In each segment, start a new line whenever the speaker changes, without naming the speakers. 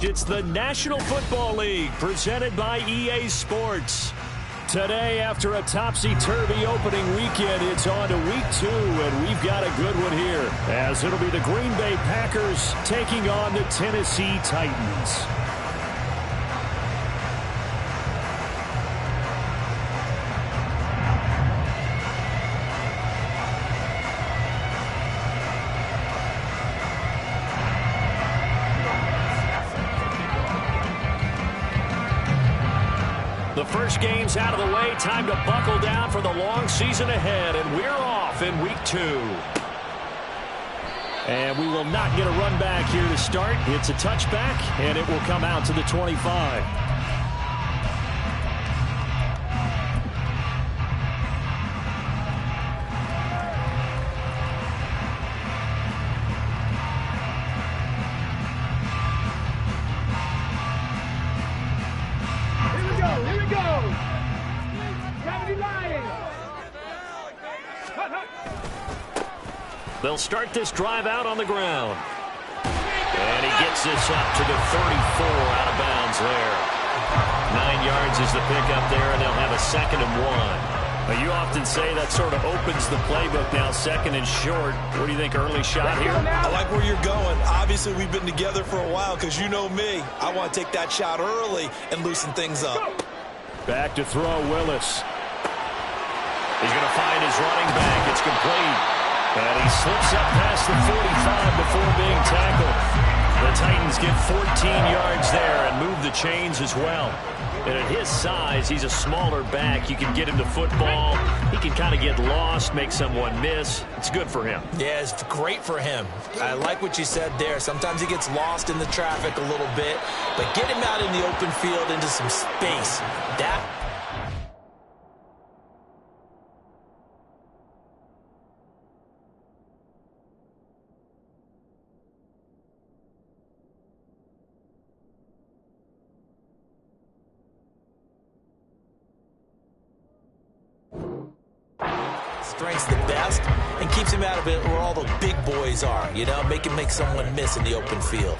It's the National Football League presented by EA Sports. Today, after a topsy-turvy opening weekend, it's on to week 2, and we've got a good one here, as it'll be the Green Bay Packers taking on the Tennessee Titans. The first game's out of the way. Time to buckle down for the long season ahead, and we're off in week 2. And we will not get a run back here to start. It's a touchback, and it will come out to the 25. They'll start this drive out on the ground. And he gets this up to the 34, out of bounds there. 9 yards is the pickup there, and they'll have a 2nd and 1. Now, you often say that sort of opens the playbook now, 2nd and short. What do you think, early shot here?
I like where you're going. Obviously, we've been together for a while because you know me. I want to take that shot early and loosen things up.
Back to throw, Willis. He's going to find his running back. It's complete. And he slips up past the 45 before being tackled. The Titans get 14 yards there and move the chains as well. And at his size, he's a smaller back. You can get him to football. He can kind of get lost, make someone miss. It's good for him.
Yeah, it's great for him. I like what you said there. Sometimes he gets lost in the traffic a little bit. But get him out in the open field into some space. That strength's the best and keeps him out of it where all the big boys are, you know, make someone miss in the open field.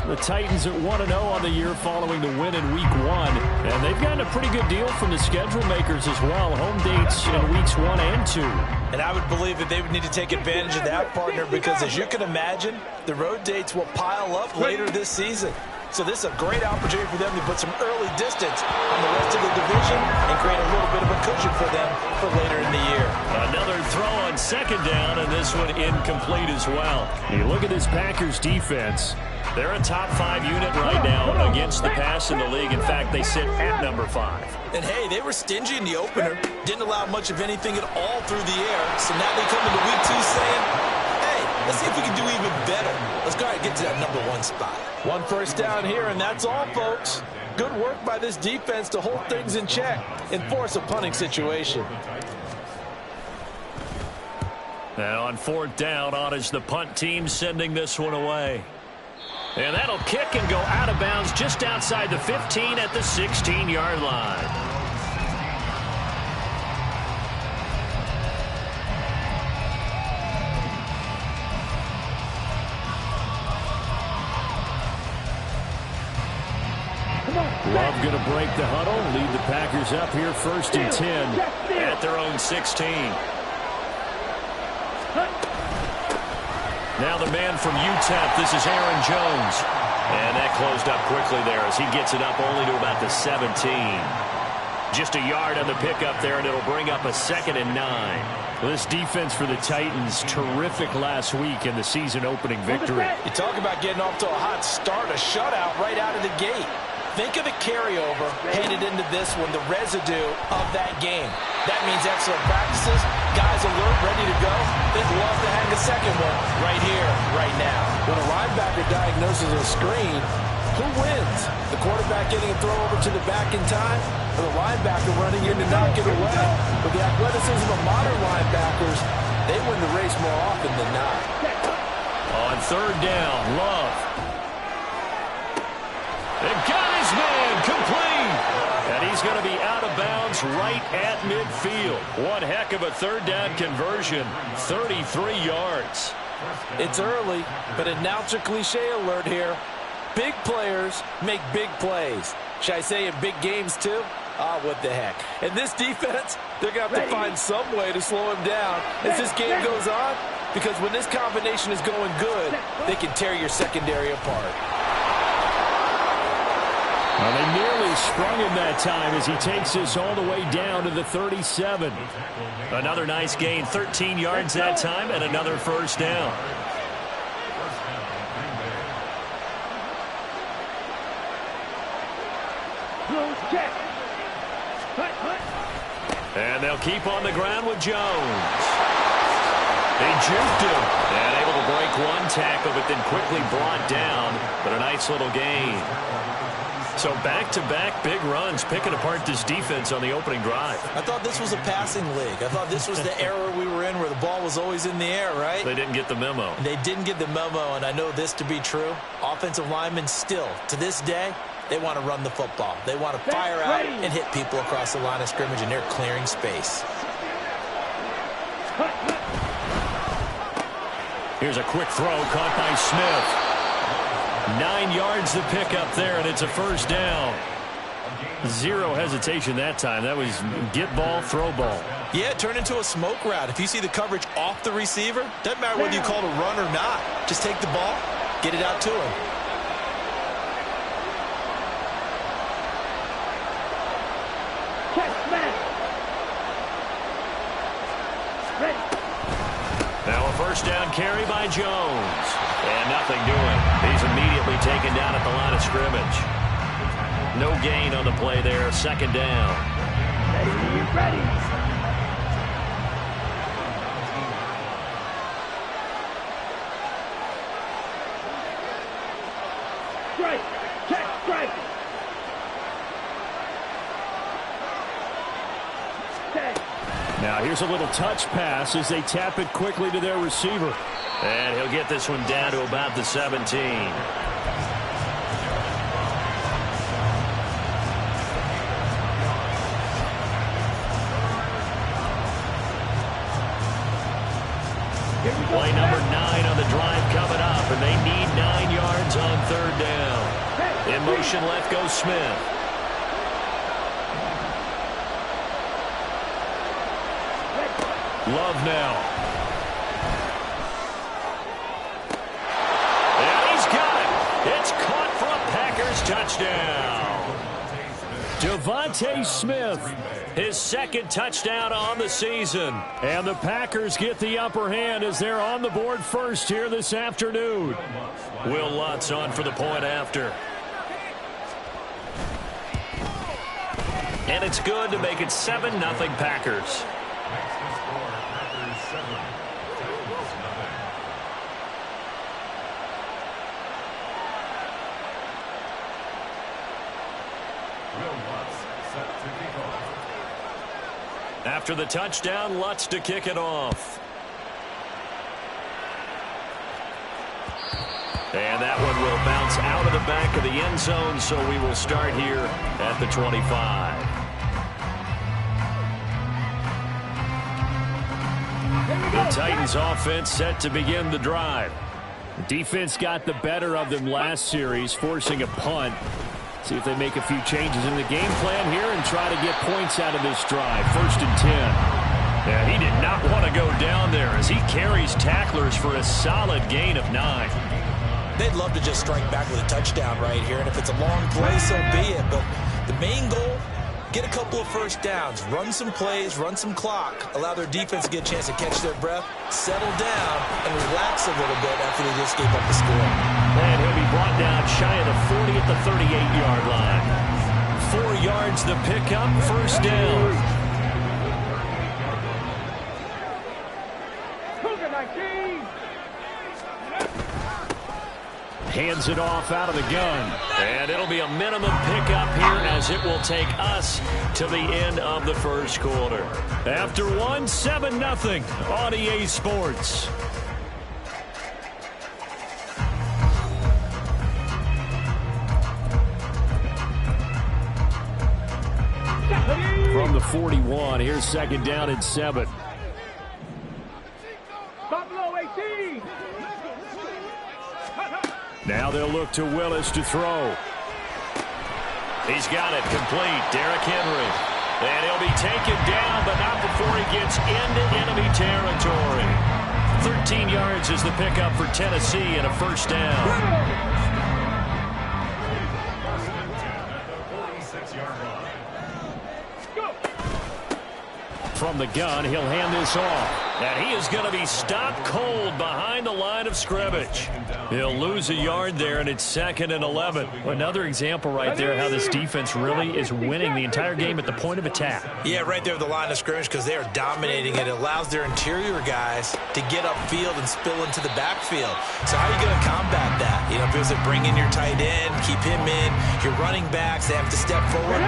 The Titans at 1-0 on the year following the win in week 1, and they've gotten a pretty good deal from the schedule makers as well. Home dates in weeks 1 and 2.
And I would believe that they would need to take advantage of that, partner, because as you can imagine, the road dates will pile up later this season. So this is a great opportunity for them to put some early distance on the rest of the division and create a little bit of a cushion for them for later in the year.
Another throw on 2nd down, and this one incomplete as well. You look at this Packers defense. They're a top 5 unit right now against the pass in the league. In fact, they sit at number 5.
And hey, they were stingy in the opener. Didn't allow much of anything at all through the air. So now they come into week 2 saying, hey, let's see if we can do even better. Let's go ahead and get to that number 1 spot. 1 first down here, and that's all, folks. Good work by this defense to hold things in check and force a punting situation.
Now on 4th down, on is the punt team sending this one away. And that'll kick and go out of bounds just outside the 15 at the 16-yard line. Love going to break the huddle, lead the Packers up here 1st and 10 at their own 16. Now the man from UTEP, this is Aaron Jones. And that closed up quickly there as he gets it up only to about the 17. Just a yard on the pickup there, and it'll bring up a 2nd and 9. Well, this defense for the Titans, terrific last week in the season-opening victory.
You talk about getting off to a hot start, a shutout right out of the gate. Think of the carryover headed into this one, the residue of that game. That means excellent practices, guys alert, ready to go. They'd love to hang a 2nd one right here, right now. When a linebacker diagnoses a screen, who wins? The quarterback getting a throw over to the back in time, or the linebacker running in to knock it away? With the athleticism of modern linebackers, they win the race more often than not.
On 3rd down, Love. They've got his man complete. And he's going to be out of bounds right at midfield. One heck of a 3rd down conversion. 33 yards.
It's early, but announcer cliche alert here. Big players make big plays. Should I say in big games too? What the heck. And this defense, they're going to have to find some way to slow him down as this game goes on, because when this combination is going good, they can tear your secondary apart.
Well, they nearly sprung him that time as he takes this all the way down to the 37. Another nice gain, 13 yards that time, and another first down. And they'll keep on the ground with Jones. They juked him and able to break one tackle, but then quickly brought down. But a nice little gain. So back-to-back big runs, picking apart this defense on the opening drive.
I thought this was a passing league. I thought this was the era we were in where the ball was always in the air, right?
They didn't get the memo.
They didn't get the memo, and I know this to be true. Offensive linemen still, to this day, they want to run the football. They want to fire out and hit people across the line of scrimmage, and they're clearing space.
Here's a quick throw caught by Smith. 9 yards to pick up there, and it's a first down. Zero hesitation that time. That was get ball, throw ball.
Yeah, turn into a smoke route. If you see the coverage off the receiver, doesn't matter whether you call it a run or not. Just take the ball, get it out to him.
Now a first down carry by Jones. And nothing doing. He's immediately taken down at the line of scrimmage. No gain on the play there. Second down.
Ready. Strike. Check. Strike.
Now here's a little touch pass as they tap it quickly to their receiver. And he'll get this one down to about the 17. Play number 9 on the drive coming up, and they need 9 yards on third down. In motion left goes Smith. Love now. And he's got it. It's caught for a Packers touchdown. Devontae Smith, his second touchdown on the season. And the Packers get the upper hand as they're on the board first here this afternoon. Will Lutz on for the point after. And it's good to make it 7-0 Packers. After the touchdown, Lutz to kick it off. And that one will bounce out of the back of the end zone, so we will start here at the 25. The Titans offense set to begin the drive. The defense got the better of them last series, forcing a punt. See if they make a few changes in the game plan here and try to get points out of this drive. 1st and 10. Yeah, he did not want to go down there as he carries tacklers for a solid gain of 9.
They'd love to just strike back with a touchdown right here, and if it's a long play, so be it. But the main goal, get a couple of first downs, run some plays, run some clock, allow their defense to get a chance to catch their breath, settle down, and relax a little bit after they just gave up the score.
And he'll be brought down shy of the 40 at the 38-yard line. 4 yards to pick up, first down. Hands it off out of the gun. And it'll be a minimum pickup here as it will take us to the end of the first quarter. After one, 7-0 on EA Sports. From the 41, here's second down and 7. Now they'll look to Willis to throw. He's got it complete. Derrick Henry. And he'll be taken down, but not before he gets into enemy territory. 13 yards is the pickup for Tennessee and a first down. From the gun, he'll hand this off. And he is going to be stopped cold behind the line of scrimmage. He'll lose a yard there, and it's 2nd and 11. Another example right there how this defense really is winning the entire game at the point of attack.
Yeah, right there at the line of scrimmage because they are dominating it. It allows their interior guys to get upfield and spill into the backfield. So how are you going to combat that? You know, if it was to bring in your tight end, keep him in, your running backs, they have to step forward.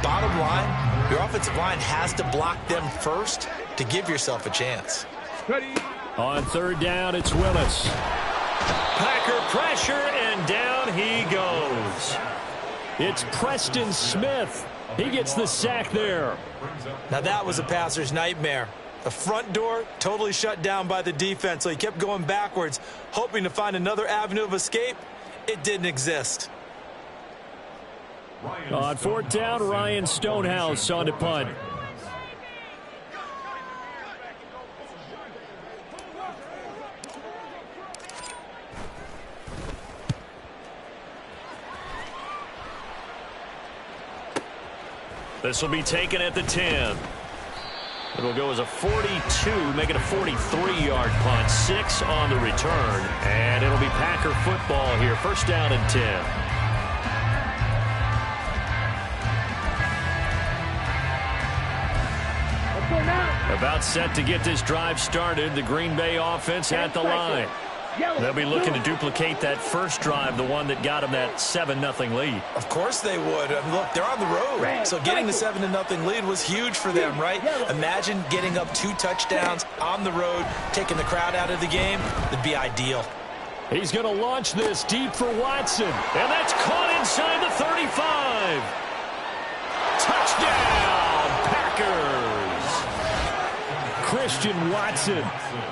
Bottom line, your offensive line has to block them first to give yourself a chance.
On 3rd down, it's Willis. Packer pressure, and down he goes. It's Preston Smith. He gets the sack there.
Now that was a passer's nightmare. The front door totally shut down by the defense, so he kept going backwards, hoping to find another avenue of escape. It didn't exist.
On 4th down, Ryan Stonehouse on to punt. This will be taken at the 10. It'll go as a 42, make it a 43-yard punt. 6 on the return, and it'll be Packer football here. First down and 10. About set to get this drive started. The Green Bay offense at the line. They'll be looking to duplicate that first drive, the one that got them that 7-0 lead.
Of course they would. I mean, look, they're on the road, so getting the 7-0 lead was huge for them, right? Imagine getting up 2 touchdowns on the road, taking the crowd out of the game. It'd be ideal.
He's going to launch this deep for Watson, and that's caught inside the 35. Touchdown, Packers. Christian Watson,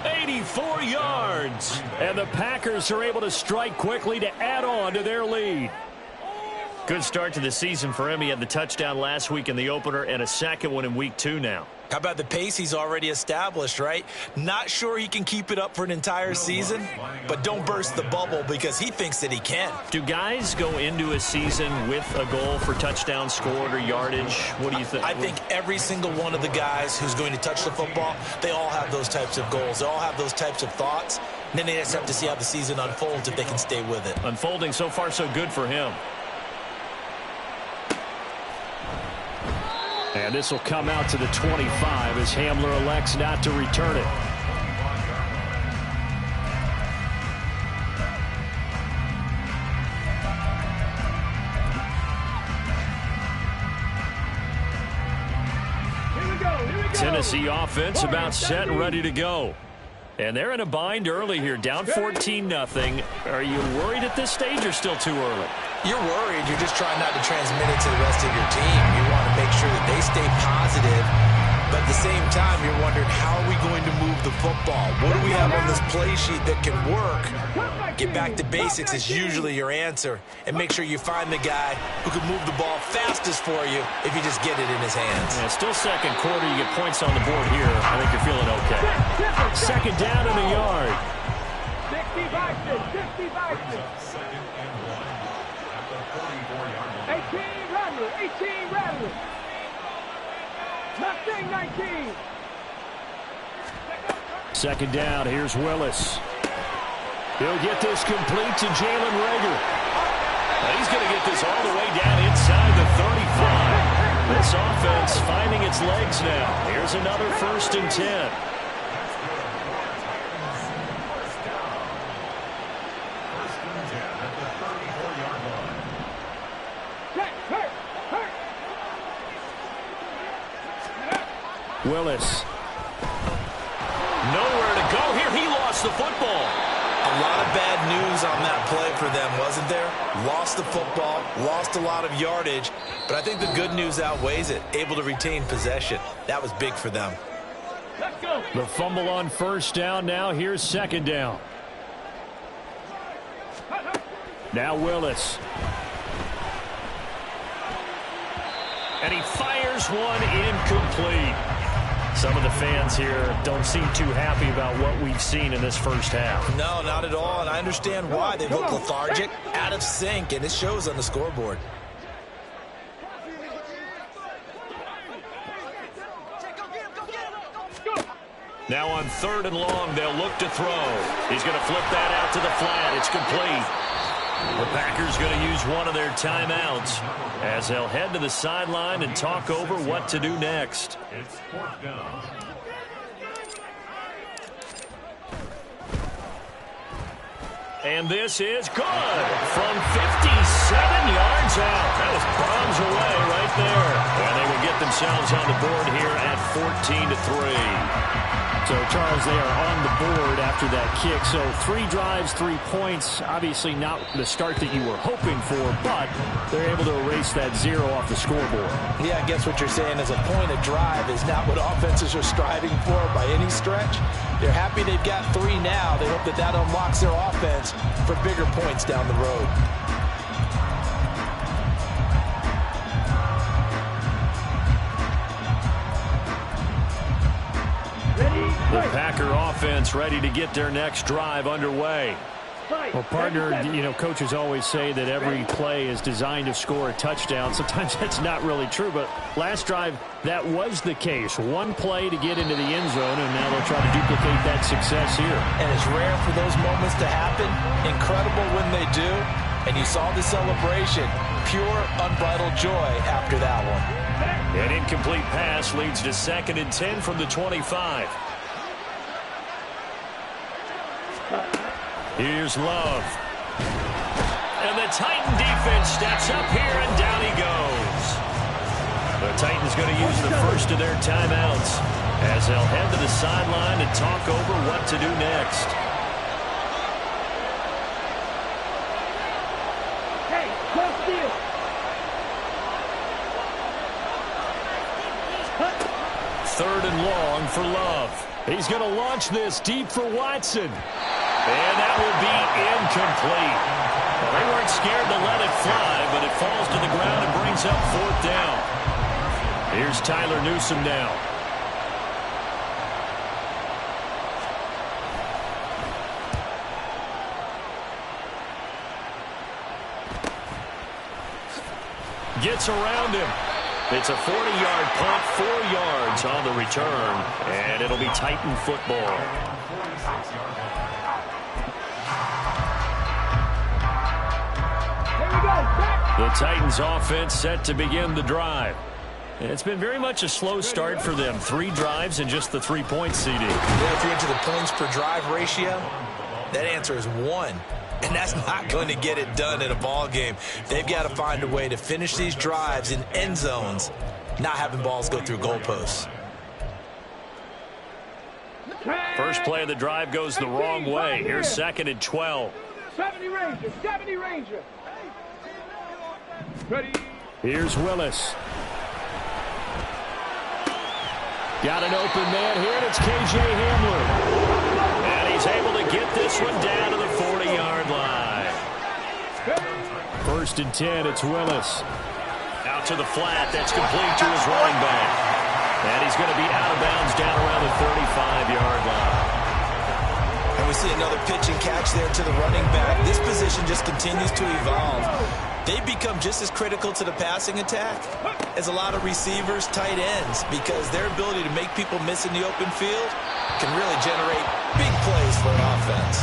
84 yards. And the Packers are able to strike quickly to add on to their lead. Good start to the season for him. He had the touchdown last week in the opener and a second one in week 2 now.
How about the pace he's already established, right? Not sure he can keep it up for an entire season, but don't burst the bubble because he thinks that he can.
Do guys go into a season with a goal for touchdowns scored or yardage? What do you think?
I think every single one of the guys who's going to touch the football, they all have those types of goals. They all have those types of thoughts. And then they just have to see how the season unfolds if they can stay with it.
Unfolding so far so good for him. And this will come out to the 25 as Hamler elects not to return it.
Here we go.
Tennessee offense about set and ready to go. And they're in a bind early here, down 14-0. Are you worried at this stage or still too early?
You're worried. You're just trying not to transmit it to the rest of your team. You want to make sure that they stay positive. But at the same time, you're wondering, how are we going to move the football? What do we have on this play sheet that can work? Get back to basics is usually your answer. And make sure you find the guy who can move the ball fastest for you if you just get it in his hands.
Yeah, still second quarter. You get points on the board here. I think you're feeling okay. Second down in the yard.
60 Baxter. 18 Rattler. Nothing, 19.
Second down, here's Willis. He'll get this complete to Jalen Reagor. He's going to get this all the way down inside the 35. This offense finding its legs now. Here's another 1st and 10. Willis. Nowhere to go here. He lost the football.
A lot of bad news on that play for them, wasn't there? Lost the football, lost a lot of yardage, but I think the good news outweighs it. Able to retain possession. That was big for them.
Let's go.
The fumble on 1st down now. Here's 2nd down. Now Willis. And he fires one incomplete. Some of the fans here don't seem too happy about what we've seen in this first half.
No, not at all, and I understand why. They look lethargic, out of sync, and it shows on the scoreboard.
Now on 3rd and long, they'll look to throw. He's going to flip that out to the flat. It's complete. The Packers going to use one of their timeouts as they'll head to the sideline and talk over what to do next.
It's 4th down.
And this is good from 57 yards out. That was bombs away right there. And they will get themselves on the board here at 14-3.
So, Charles, they are on the board after that kick. So 3 drives, 3 points. Obviously not the start that you were hoping for, but they're able to erase that 0 off the scoreboard.
Yeah, I guess what you're saying is a point of drive is not what offenses are striving for by any stretch. They're happy they've got 3 now. They hope that that unlocks their offense for bigger points down the road.
The Packer offense ready to get their next drive underway.
Well, partner, you know, coaches always say that every play is designed to score a touchdown. Sometimes that's not really true, but last drive, that was the case. 1 play to get into the end zone, and now they'll try to duplicate that success here.
And it's rare for those moments to happen. Incredible when they do. And you saw the celebration. Pure, unbridled joy after that one.
An incomplete pass leads to 2nd and 10 from the 25. Here's Love. And the Titan defense steps up here, and down he goes. The Titans going to use the first of their timeouts as they'll head to the sideline and talk over what to do next.
Hey, close deal.
3rd and long for Love. He's going to launch this deep for Watson. And that will be incomplete. Well, they weren't scared to let it fly, but it falls to the ground and brings up 4th down. Here's Tyler Newsome now. Gets around him. It's a 40-yard punt, 4 yards on the return, and it'll be Titan football. The Titans offense set to begin the drive. And it's been very much a slow start for them. 3 drives and just the 3-point CD.
Yeah, if you're into the points per drive ratio, that answer is 1. And that's not going to get it done in a ball game. They've got to find a way to finish these drives in end zones, not having balls go through goalposts.
First play of the drive goes the wrong way. Here's 2nd and 12.
70 Ranger, 70 Ranger. Ready.
Here's Willis. Got an open man here, and it's K.J. Hamler. And he's able to get this one down to the 40-yard line. 1st and 10, it's Willis. Out to the flat, that's complete to his running back. And he's going to be out of bounds down around the 35-yard line.
And we see another pitch and catch there to the running back. This position just continues to evolve. They become just as critical to the passing attack as a lot of receivers, tight ends, because their ability to make people miss in the open field can really generate big plays for an offense.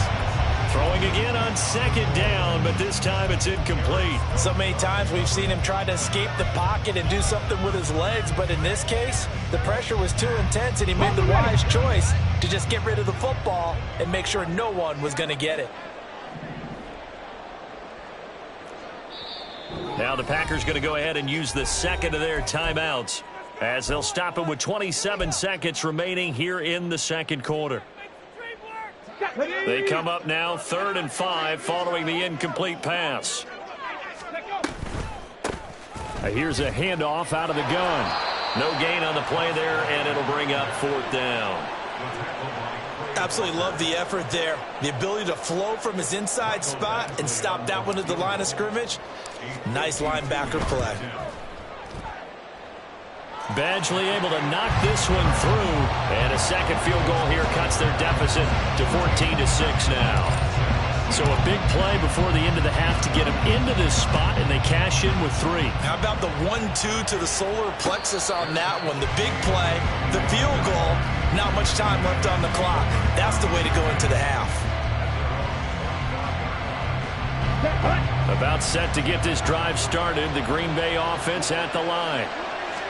Throwing again on 2nd down, but this time it's incomplete.
So many times we've seen him try to escape the pocket and do something with his legs, but in this case, the pressure was too intense and he made the wise choice to just get rid of the football and make sure no one was going to get it.
Now the Packers going to go ahead and use the 2nd of their timeouts as they'll stop it with 27 seconds remaining here in the 2nd quarter. They come up now 3rd and 5 following the incomplete pass. Here's a handoff out of the gun. No gain on the play there, and it'll bring up 4th down.
Absolutely love the effort there. The ability to flow from his inside spot and stop that one at the line of scrimmage. Nice linebacker play.
Badgley able to knock this one through. And a second field goal here cuts their deficit to 14-6 now. So a big play before the end of the half to get them into this spot, and they cash in with 3.
How about the 1-2 to the solar plexus on that one? The big play, the field goal, not much time left on the clock. That's the way to go into the half.
About set to get this drive started, the Green Bay offense at the line.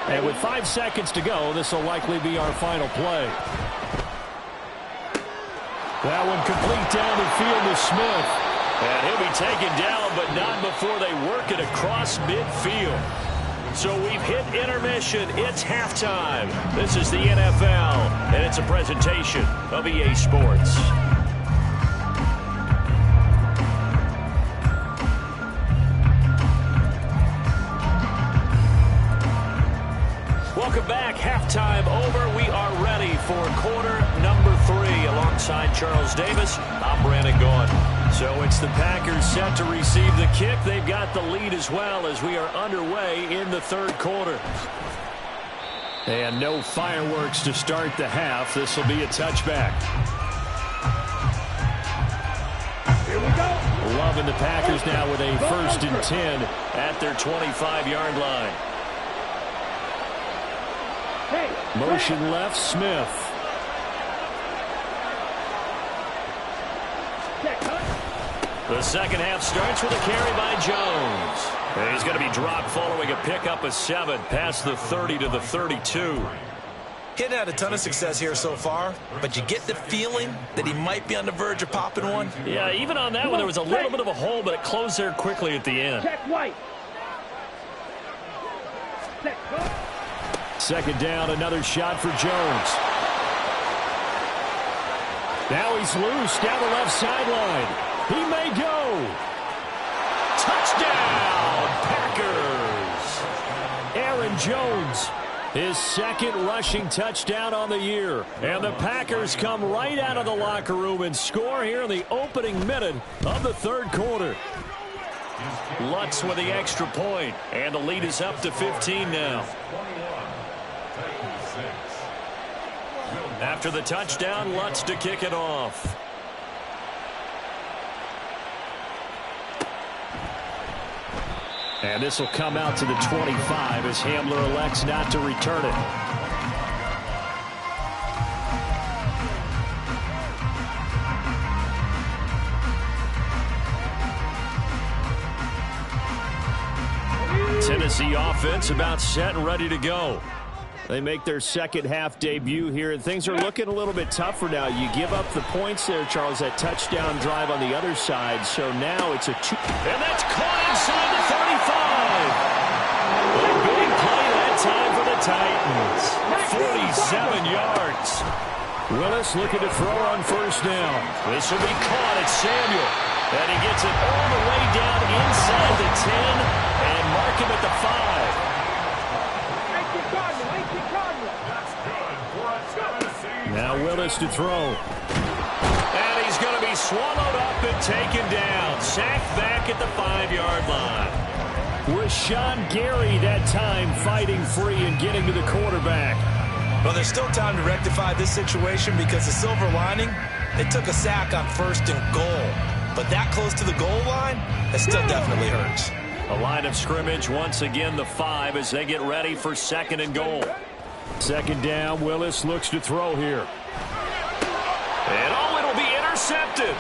And with 5 seconds to go, this will likely be our final play. That one complete down the field to Smith. And he'll be taken down, but not before they work it across midfield. So we've hit intermission. It's halftime. This is the NFL, and it's a presentation of EA Sports. Welcome back. Halftime over. We are ready for quarter number 3. Alongside Charles Davis, I'm Brandon Gaudin. So it's the Packers set to receive the kick. They've got the lead as well as we are underway in the third quarter. And no fireworks to start the half. This will be a touchback.
Here we go.
Loving the Packers now with a 1st and 10 at their 25-yard line. Motion left, Smith. The second half starts with a carry by Jones. And he's going to be dropped following a pickup of 7 past the 30 to the 32.
He's had a ton of success here so far, but you get the feeling that he might be on the verge of popping one.
Yeah, even on that one, there was a little bit of a hole, but it closed there quickly at the end.
Check White.
Second down, another shot for Jones. Now he's loose down the left sideline. He may go. Touchdown, Packers. Aaron Jones, his second rushing touchdown on the year. And the Packers come right out of the locker room and score here in the opening minute of the third quarter. Lutz with the extra point, and the lead is up to 15 now. After the touchdown, Lutz to kick it off. And this will come out to the 25 as Hamler elects not to return it. Tennessee offense about set and ready to go. They make their second half debut here, and things are looking a little bit tougher now. You give up the points there, Charles, that touchdown drive on the other side. So now it's a 2. And that's caught inside the 35. A big play that time for the Titans. 47 yards. Willis looking to throw on first down. This will be caught at Samuel. And he gets it all the way down inside the 10 and mark him at the 5. Now Willis to throw. And he's going to be swallowed up and taken down. Sacked back at the 5-yard line. Rashawn Gary that time fighting free and getting to the quarterback.
Well, there's still time to rectify this situation because the silver lining, they took a sack on 1st and goal. But that close to the goal line, that still definitely hurts.
A line of scrimmage, once again the 5 as they get ready for 2nd and goal. Second down, Willis looks to throw here. And it'll be intercepted.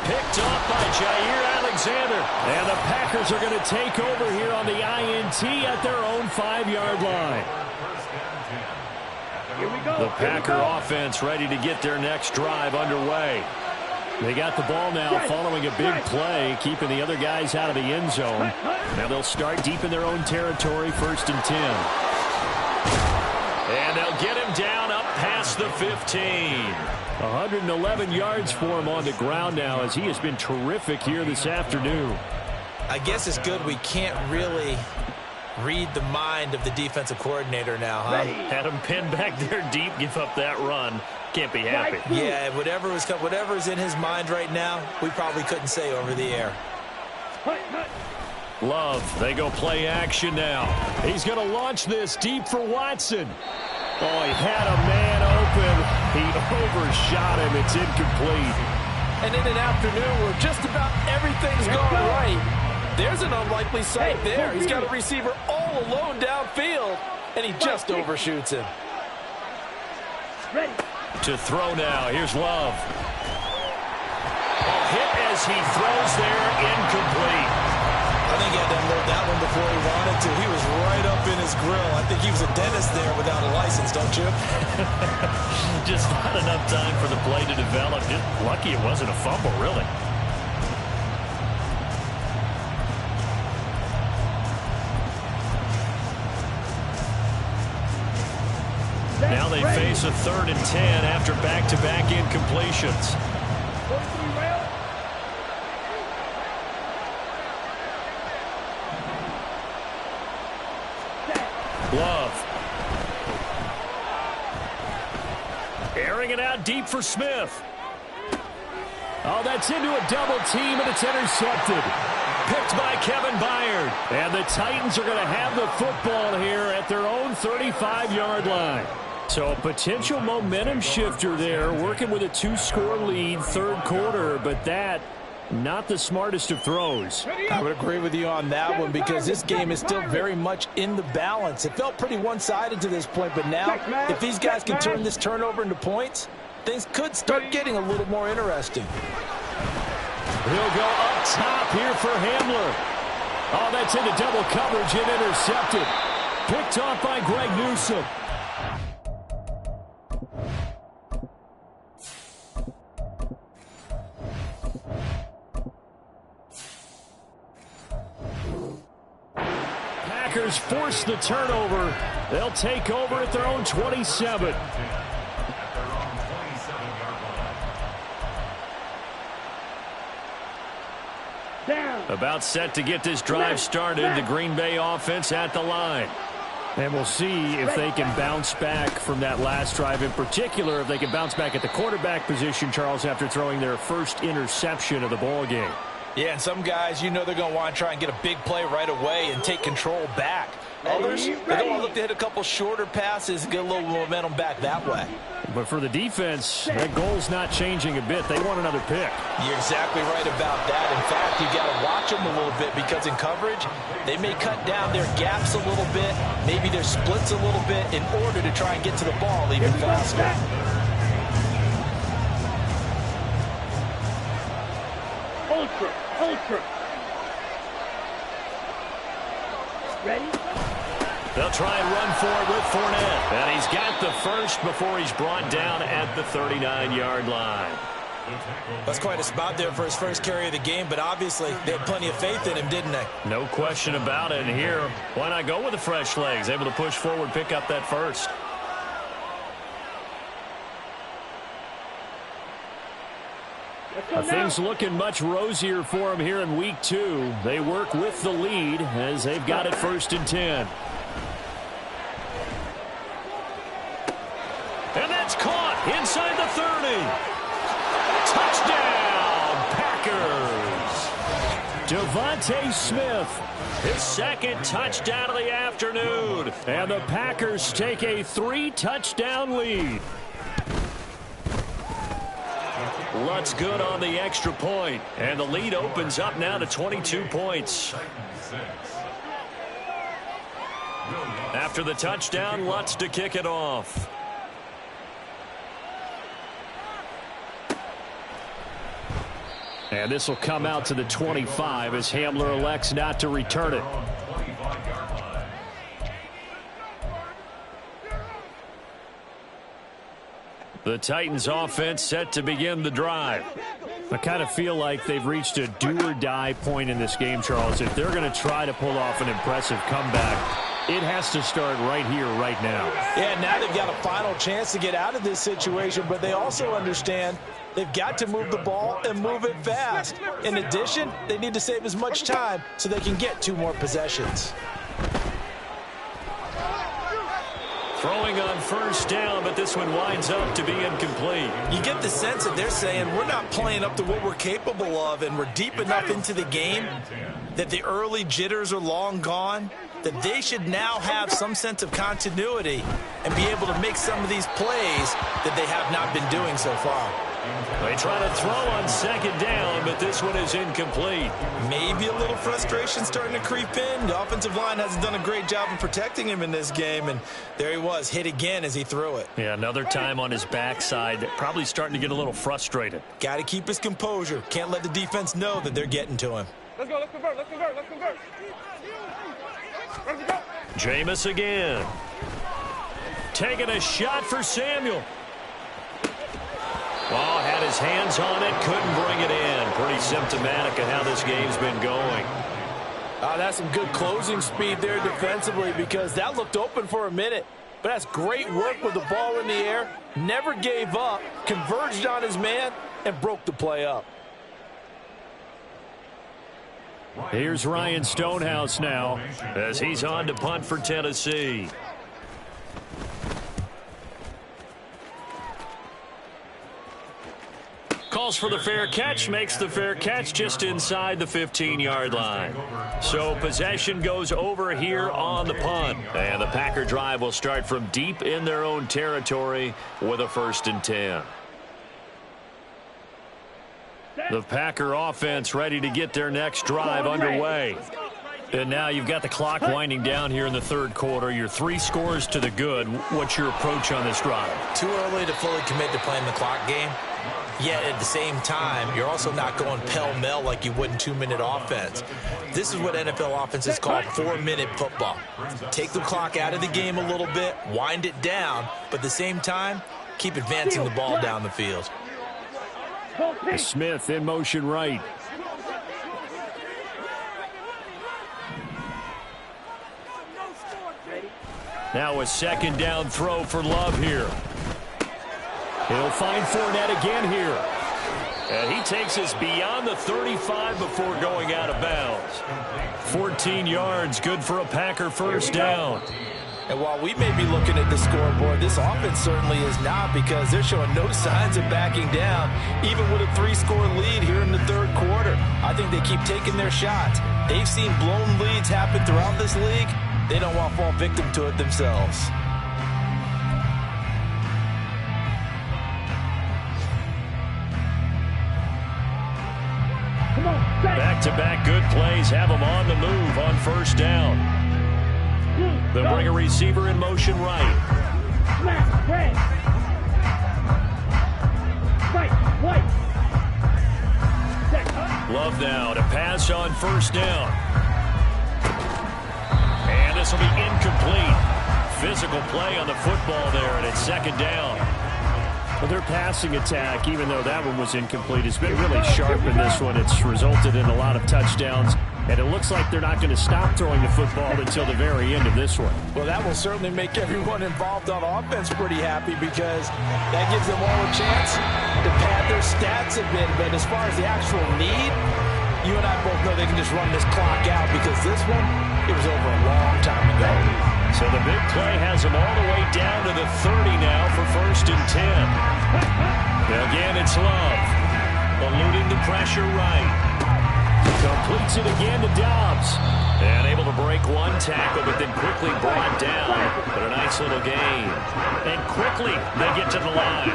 Picked off by Jair Alexander. And the Packers are going to take over here on the INT at their own 5-yard line.
Here we go.
The Packer offense ready to get their next drive underway. They got the ball now following a big play, keeping the other guys out of the end zone. Now they'll start deep in their own territory, 1st and 10. And they'll get him down up past the 15. 111 yards for him on the ground now as he has been terrific here this afternoon.
I guess it's good we can't really read the mind of the defensive coordinator now, huh?
Had him pinned back there deep, give up that run. can't be happy.
Yeah, whatever's in his mind right now, we probably couldn't say over the air.
Love, they go play action now. He's going to launch this deep for Watson. Oh, he had a man open. He overshot him. It's incomplete.
And in an afternoon where just about everything's going right, there's an unlikely sight there. He's got a receiver all alone downfield, and he just overshoots him.
Ready.
To throw now. Here's Love. A hit as he throws there, incomplete.
I think he had to unload that one before he wanted to. He was right up in his grill. I think he was a dentist there without a license, don't you?
Just not enough time for the play to develop. Just lucky it wasn't a fumble, really. Now they face a 3rd and 10 after back-to-back incompletions. Love. Airing it out deep for Smith.
Oh, that's into a double team, and it's intercepted.
Picked by Kevin Byard.
And the Titans are going to have the football here at their own 35-yard line. So a potential momentum shifter there, working with a 2-score lead, 3rd quarter, but that, not the smartest of throws.
I would agree with you on that one because this game is still very much in the balance. It felt pretty one-sided to this point, but now if these guys can turn this turnover into points, things could start getting a little more interesting.
He'll go up top here for Hamler. Oh, that's into double coverage and intercepted. Picked off by Greg Newsome. Packers force the turnover. They'll take over at their own 27.
About set to get this drive started. The Green Bay offense at the line.
And we'll see if they can bounce back from that last drive. In particular, if they can bounce back at the quarterback position, Charles, after throwing their first interception of the ball game.
Yeah, and some guys, you know they're going to want to try and get a big play right away and take control back. Others, they're going to want to look to hit a couple shorter passes and get a little momentum back that way.
But for the defense, that goal's not changing a bit. They want another pick.
You're exactly right about that. In fact, you got to watch them a little bit because in coverage, they may cut down their gaps a little bit, maybe their splits a little bit in order to try and get to the ball even faster.
Ultra. Ready?
They'll try and run for it with Fournette. And he's got the first before he's brought down at the 39-yard line.
That's quite a spot there for his first carry of the game, but obviously they had plenty of faith in him, didn't they?
No question about it. And here, why not go with the fresh legs? Able to push forward, pick up that first.
Things looking much rosier for them here in week 2. They work with the lead as they've got it 1st and 10.
And that's caught inside the 30. Touchdown, Packers.
Devontae Smith,
His 2nd touchdown of the afternoon.
And the Packers take a 3-touchdown lead.
Lutz good on the extra point. And the lead opens up now to 22 points. After the touchdown, Lutz to kick it off.
And this will come out to the 25 as Hamler elects not to return it.
The Titans offense set to begin the drive.
I kind of feel like they've reached a do-or-die point in this game, Charles. If they're going to try to pull off an impressive comeback, it has to start right here, right now.
Yeah, now they've got a final chance to get out of this situation, but they also understand they've got to move the ball and move it fast. In addition, they need to save as much time so they can get 2 more possessions.
Throwing on first down, but this one winds up to be incomplete.
You get the sense that they're saying we're not playing up to what we're capable of, and we're deep enough into the game that the early jitters are long gone, that they should now have some sense of continuity and be able to make some of these plays that they have not been doing so far.
They try to throw on second down, but this one is incomplete.
Maybe a little frustration starting to creep in. The offensive line hasn't done a great job of protecting him in this game, and there he was, hit again as he threw it.
Yeah, another time on his backside, probably starting to get a little frustrated.
Got to keep his composure. Can't let the defense know that they're getting to him.
Let's go, let's convert, let's convert, let's convert. Let's go.
Jameis again. Taking a shot for Samuel. Oh, had his hands on it, couldn't bring it in. Pretty symptomatic of how this game's been going.
That's some good closing speed there defensively, because that looked open for a minute. But that's great work with the ball in the air. Never gave up, converged on his man, and broke the play up.
Here's Ryan Stonehouse now as he's on to punt for Tennessee. Calls for the fair catch, makes the fair catch just inside the 15-yard line. So possession goes over here on the punt. And the Packer drive will start from deep in their own territory with a 1st and 10. The Packer offense ready to get their next drive underway. And now you've got the clock winding down here in the 3rd quarter. You're 3 scores to the good. What's your approach on this drive?
Too early to fully commit to playing the clock game. Yet at the same time, you're also not going pell-mell like you would in 2-minute offense. This is what NFL offenses call 4-minute football. Take the clock out of the game a little bit, wind it down, but at the same time, keep advancing the ball down the field.
Smith in motion right. Now a 2nd down throw for Love here. He'll find Fournette again here. And he takes us beyond the 35 before going out of bounds. 14 yards, good for a Packer 1st down.
And while we may be looking at the scoreboard, this offense certainly is not, because they're showing no signs of backing down, even with a 3-score lead here in the 3rd quarter. I think they keep taking their shots. They've seen blown leads happen throughout this league. They don't want to fall victim to it themselves.
Back-to-back good plays have them on the move on 1st down. They'll bring a receiver in motion right. Love now to pass on 1st down. And this will be incomplete. Physical play on the football there, and it's 2nd down. Well, their passing attack, even though that one was incomplete, has been really sharp in this one. It's resulted in a lot of touchdowns, and it looks like they're not going to stop throwing the football until the very end of this one.
Well, that will certainly make everyone involved on offense pretty happy, because that gives them all a chance to pad their stats a bit. But as far as the actual need, you and I both know they can just run this clock out, because this one, it was over a long time ago.
So the big play has them all the way down to the 30 now for 1st and 10. Again, it's Love. Eluding the pressure right. Completes it again to Dobbs. And able to break one tackle, but then quickly brought down. But a nice little gain. And quickly they get to the line.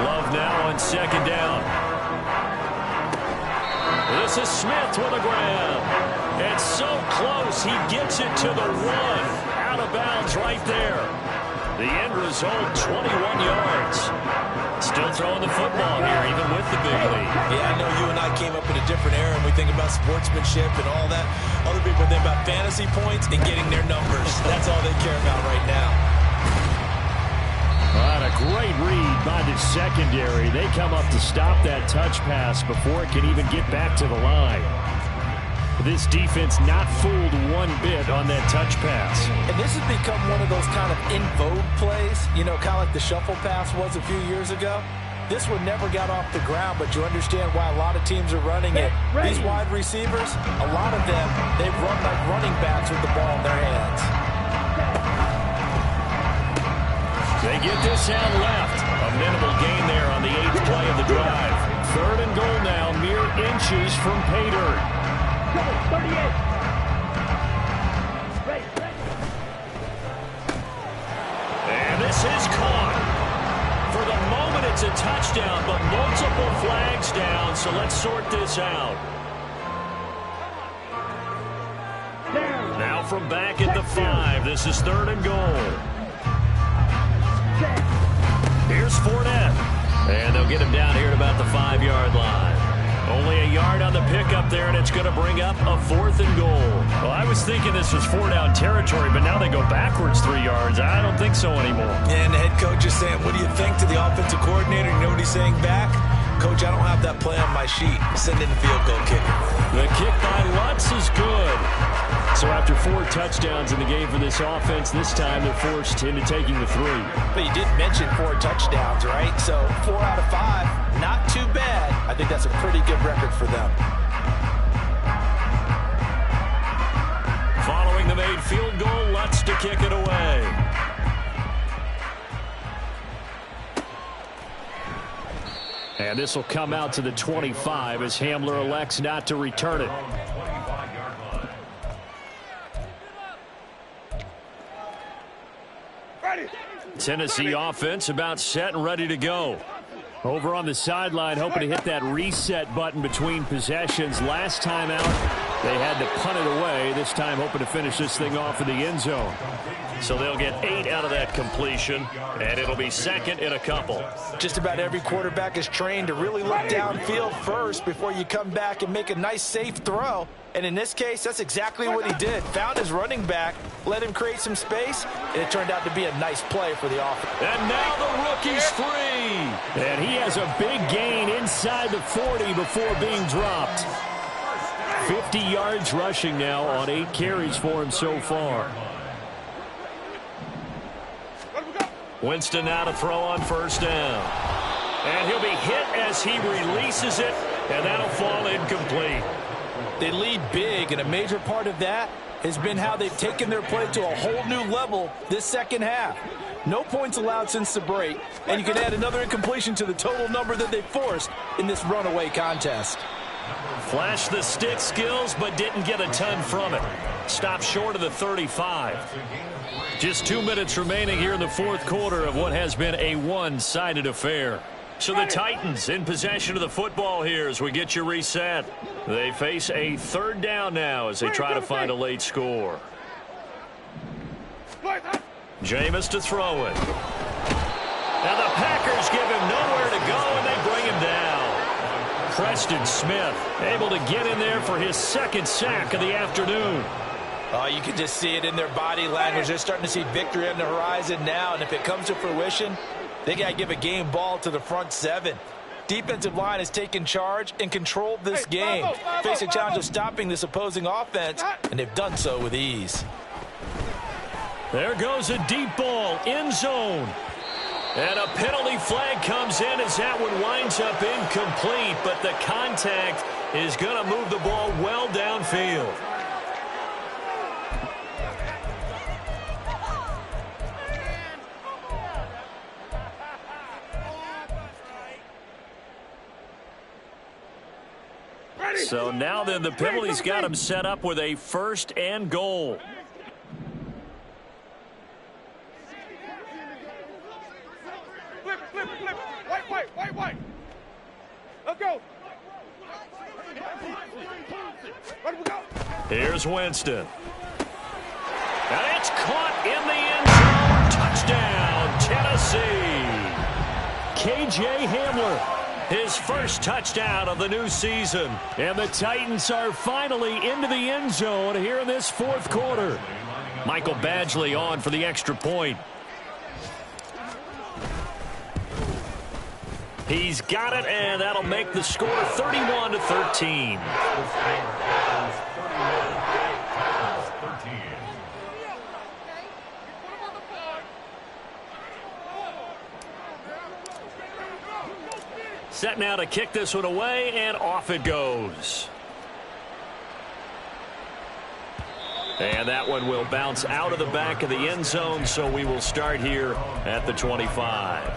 Love now on 2nd down. This is Smith with a grab. It's so close, he gets it to the 1. Out of bounds right there. The end result, 21 yards. Still throwing the football here, even with the big lead.
Yeah, I know you and I came up in a different era, and we think about sportsmanship and all that. Other people think about fantasy points and getting their numbers. That's all they care about right now.
All right, a great read by the secondary. They come up to stop that touch pass before it can even get back to the line. This defense not fooled one bit on that touch pass.
And this has become one of those kind of in vogue plays, you know, kind of like the shuffle pass was a few years ago. This one never got off the ground, but you understand why a lot of teams are running it. These wide receivers, a lot of them, they run like running backs with the ball in their hands.
They get this out left. A minimal gain there on the 8th play of the drive. 3rd and goal now, mere inches from pay dirt.
38.
And this is caught. For the moment, it's a touchdown, but multiple flags down, so let's sort this out. Now from back at the 5, this is 3rd and goal. Here's Fournette. And they'll get him down here at about the 5-yard line. Only a yard on the pickup there, and it's going to bring up a 4th and goal. Well, I was thinking this was 4-down territory, but now they go backwards 3 yards. I don't think so anymore.
And the head coach is saying, what do you think, to the offensive coordinator? You know what he's saying back? Coach, I don't have that play on my sheet. Send in the field goal kicker.
The kick by Lutz is good. So after 4 touchdowns in the game for this offense, this time they're forced into taking the 3.
But you did mention 4 touchdowns, right? So 4 out of 5, not too bad. I think that's a pretty good record for them.
Following the made field goal, Lutz to kick it away. And this will come out to the 25 as Hamler elects not to return it. Tennessee offense about set and ready to go. Over on the sideline, hoping to hit that reset button between possessions. Last time out, they had to punt it away. This time, hoping to finish this thing off in the end zone. So they'll get 8 out of that completion, and it'll be 2nd and a couple.
Just about every quarterback is trained to really look downfield first before you come back and make a nice, safe throw. And in this case, that's exactly what he did. Found his running back, let him create some space, and it turned out to be a nice play for the offense.
And now the rookie's free. And he has a big gain inside the 40 before being dropped. 50 yards rushing now on 8 carries for him so far. Winston now to throw on 1st down. And he'll be hit as he releases it, and that'll fall incomplete.
They lead big, and a major part of that has been how they've taken their play to a whole new level this second half. No points allowed since the break, and you can add another incompletion to the total number that they forced in this runaway contest.
Flashed the stick skills, but didn't get a ton from it. Stopped short of the 35. Just 2 minutes remaining here in the 4th quarter of what has been a one-sided affair. So the Titans in possession of the football here as we get you reset. They face a 3rd down now as they try to find a late score. Jameis to throw it. Now the Packers give him nowhere to go, and they bring him down. Preston Smith able to get in there for his 2nd sack of the afternoon.
Oh, you can just see it in their body language. They're starting to see victory on the horizon now, and if it comes to fruition, they got to give a game ball to the front 7. Defensive line has taken charge and controlled this game. Face a challenge of stopping this opposing offense, and they've done so with ease.
There goes a deep ball, end zone. And a penalty flag comes in as that one winds up incomplete, but the contact is going to move the ball well downfield. So now then the penalty's got him set up with a 1st and goal.
Flip. White. Let's go. Where do we go?
Here's Winston. And it's caught in the end zone. Touchdown, Tennessee. KJ Hamler. His first touchdown of the new season. And the Titans are finally into the end zone here in this 4th quarter. Michael Badgley on for the extra point. He's got it, and that'll make the score 31-13. Set now to kick this one away, and off it goes. And that one will bounce out of the back of the end zone, so we will start here at the 25.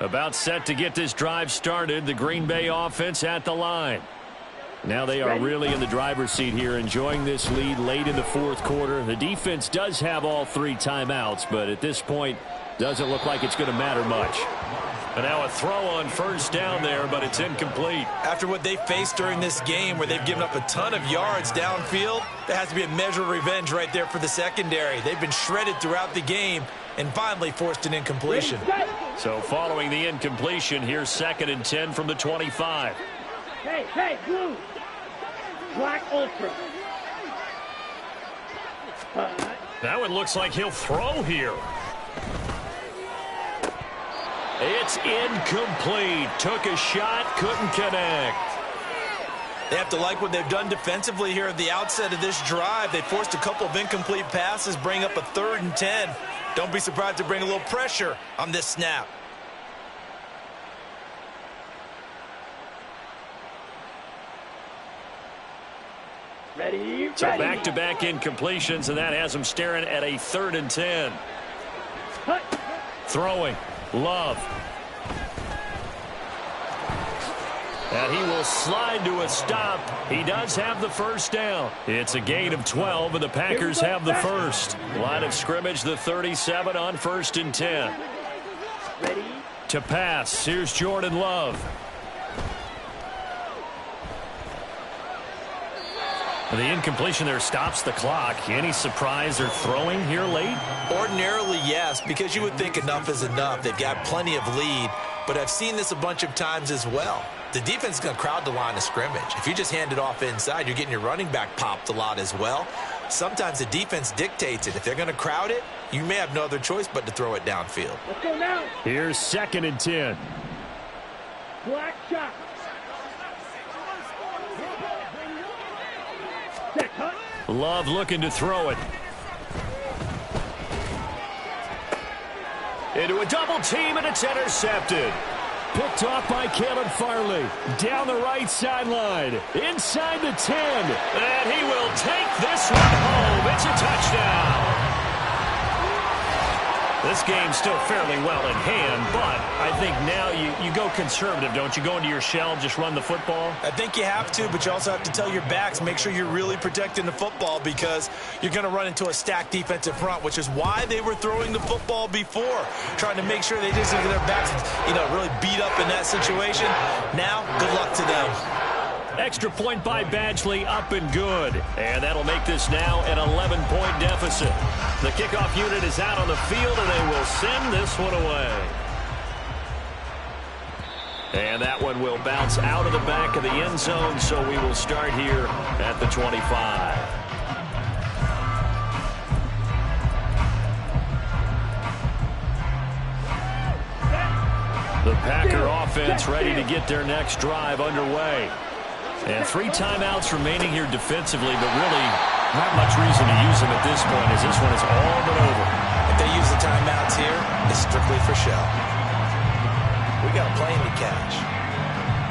About set to get this drive started, the Green Bay offense at the line. Now they are really in the driver's seat here, enjoying this lead late in the fourth quarter. The defense does have all 3 timeouts, but at this point, doesn't look like it's going to matter much. And now a throw on first down there, but it's incomplete.
After what they faced during this game where they've given up a ton of yards downfield, there has to be a measure of revenge right there for the secondary. They've been shredded throughout the game and finally forced an incompletion.
So following the incompletion, here's 2nd and 10 from the 25.
Hey, blue. Black Ultra.
That one looks like he'll throw here. It's incomplete. Took a shot, couldn't connect.
They have to like what they've done defensively here at the outset of this drive. They forced a couple of incomplete passes, bring up a 3rd and 10. Don't be surprised to bring a little pressure on this snap.
Ready.
So back-to-back incompletions, and that has them staring at a 3rd and 10.
Cut.
Throwing. Love. And he will slide to a stop. He does have the first down. It's a gain of 12, and the Packers have the first. Line of scrimmage, the 37 on 1st and 10.
Ready.
To pass, here's Jordan Love. The incompletion there stops the clock. Any surprise they're throwing here late?
Ordinarily, yes, because you would think enough is enough. They've got plenty of lead, but I've seen this a bunch of times as well. The defense is going to crowd the line of scrimmage. If you just hand it off inside, you're getting your running back popped a lot as well. Sometimes the defense dictates it. If they're going to crowd it, you may have no other choice but to throw it downfield.
Let's go now.
Here's 2nd and 10.
Black shot. Set, cut.
Love looking to throw it. Into a double team, and it's intercepted. Picked off by Caleb Farley. Down the right sideline. Inside the 10. And he will take this one home. It's a touchdown. This game's still fairly well in hand, but I think now you go conservative, don't you? Go into your shell, just run the football?
I think you have to, but you also have to tell your backs, make sure you're really protecting the football because you're going to run into a stacked defensive front, which is why they were throwing the football before, trying to make sure they just get their backs, really beat up in that situation. Now, good luck to them.
Extra point by Badgley, up and good. And that'll make this now an 11-point deficit. The kickoff unit is out on the field, and they will send this one away. And that one will bounce out of the back of the end zone, so we will start here at the 25. The Packer offense ready to get their next drive underway. And 3 timeouts remaining here defensively, but really not much reason to use them at this point as this one is all but over.
If they use the timeouts here, it's strictly for show. We got a plane to catch.